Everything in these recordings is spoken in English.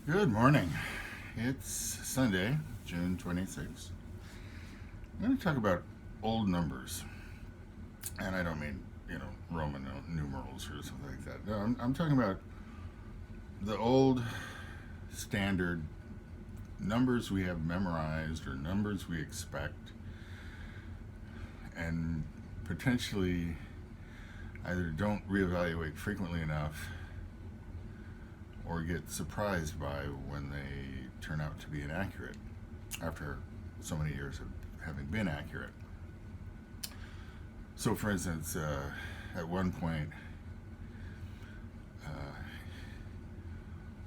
Good morning. It's Sunday, June 26th. I'm going to talk about old numbers. And I don't mean, Roman numerals or something like that. No, I'm talking about the old standard numbers we have memorized or numbers we expect and potentially either don't reevaluate frequently enough or get surprised by when they turn out to be inaccurate after so many years of having been accurate. So, for instance, at one point, uh,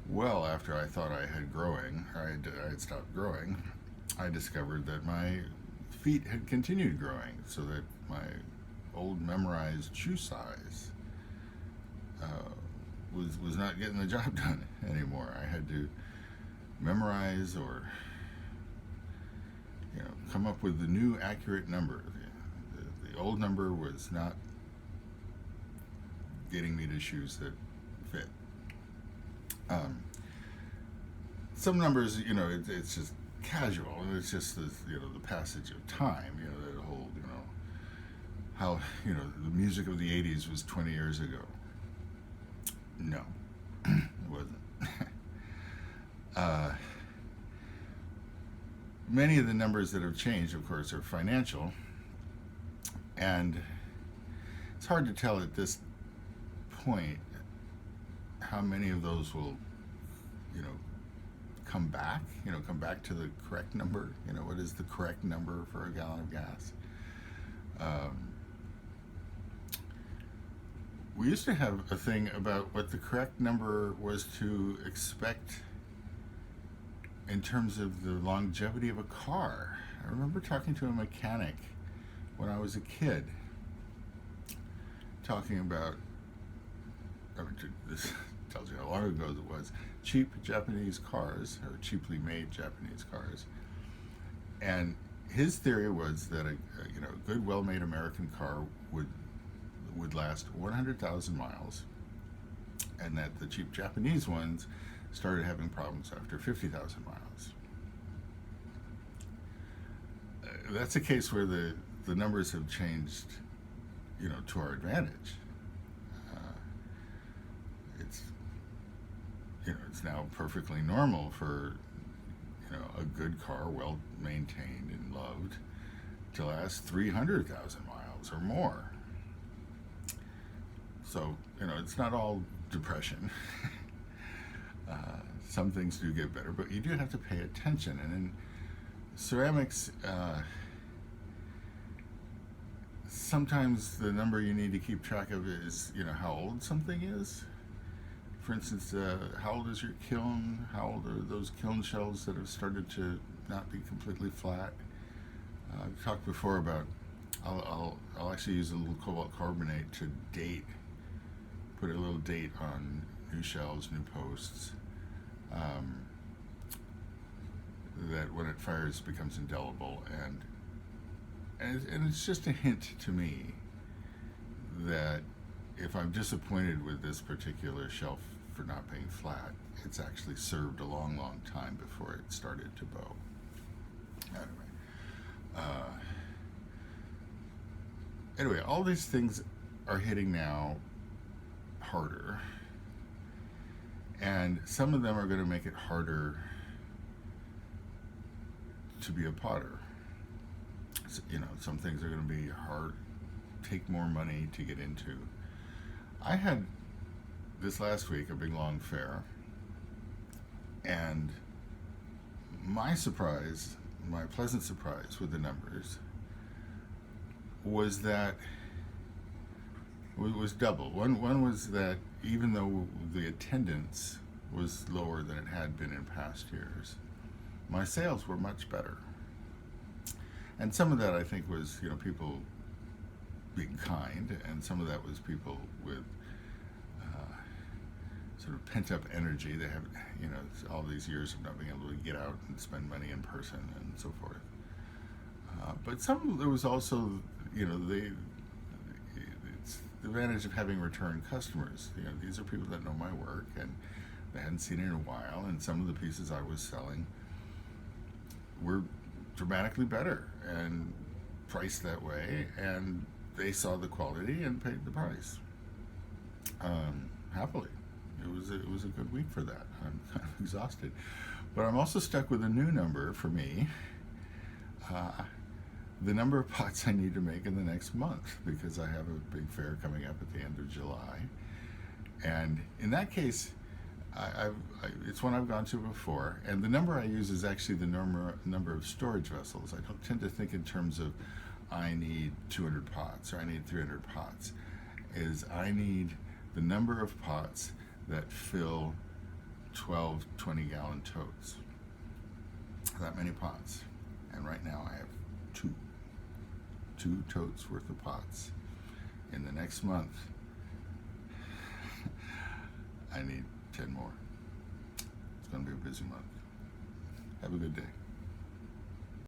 well after I thought I had growing, I had stopped growing, I discovered that my feet had continued growing, so that my old memorized shoe size uh, was not getting the job done anymore. I had to memorize or come up with the new accurate number. The old number was not getting me to shoes that fit. Some numbers, it's just casual, and it's just the passage of time. That whole how the music of the '80s was 20 years ago. No, it wasn't. uh, Many of the numbers that have changed, of course, are financial, and it's hard to tell at this point how many of those will, you know, come back to the correct number. What is the correct number for a gallon of gas? We used to have a thing about what the correct number was to expect in terms of the longevity of a car. I remember talking to a mechanic when I was a kid, talking about, this tells you how long ago it was, cheap Japanese cars, or cheaply made Japanese cars. And his theory was that a good, well-made American car would last 100,000 miles, and that the cheap Japanese ones started having problems after 50,000 miles. That's a case where the numbers have changed, to our advantage. It's it's now perfectly normal for a good car, well maintained and loved, to last 300,000 miles or more. So it's not all depression. Some things do get better, but you do have to pay attention. And in ceramics, sometimes the number you need to keep track of is how old something is. For instance, how old is your kiln? How old are those kiln shells that have started to not be completely flat? I've talked before about I'll actually use a little cobalt carbonate to put a little date on new shelves, new posts, that when it fires becomes indelible, and it's just a hint to me that if I'm disappointed with this particular shelf for not being flat, it's actually served a long, long time before it started to bow. Anyway, all these things are hitting now harder, and some of them are going to make it harder to be a potter. So, some things are going to be hard, take more money to get into. I had this last week a big long fair, and my pleasant surprise with the numbers was that it was double. One was that even though the attendance was lower than it had been in past years, my sales were much better. And some of that, I think, was people being kind, and some of that was people with sort of pent-up energy. They have, all these years of not being able to get out and spend money in person and so forth. But there was also, it's the advantage of having return customers. These are people that know my work, and They hadn't seen it in a while, and some of the pieces I was selling were dramatically better and priced that way, and they saw the quality and paid the price happily. It was a good week for that. I'm kind of exhausted, but I'm also stuck with a new number for me. The number of pots I need to make in the next month, because I have a big fair coming up at the end of July. And in that case, it's one I've gone to before, and the number I use is actually the number of storage vessels. I don't tend to think in terms of I need 200 pots or I need 300 pots. I need the number of pots that fill 12 20-gallon totes. That many pots. And right now I have two totes worth of pots. In the next month, I need 10 more. It's going to be a busy month. Have a good day.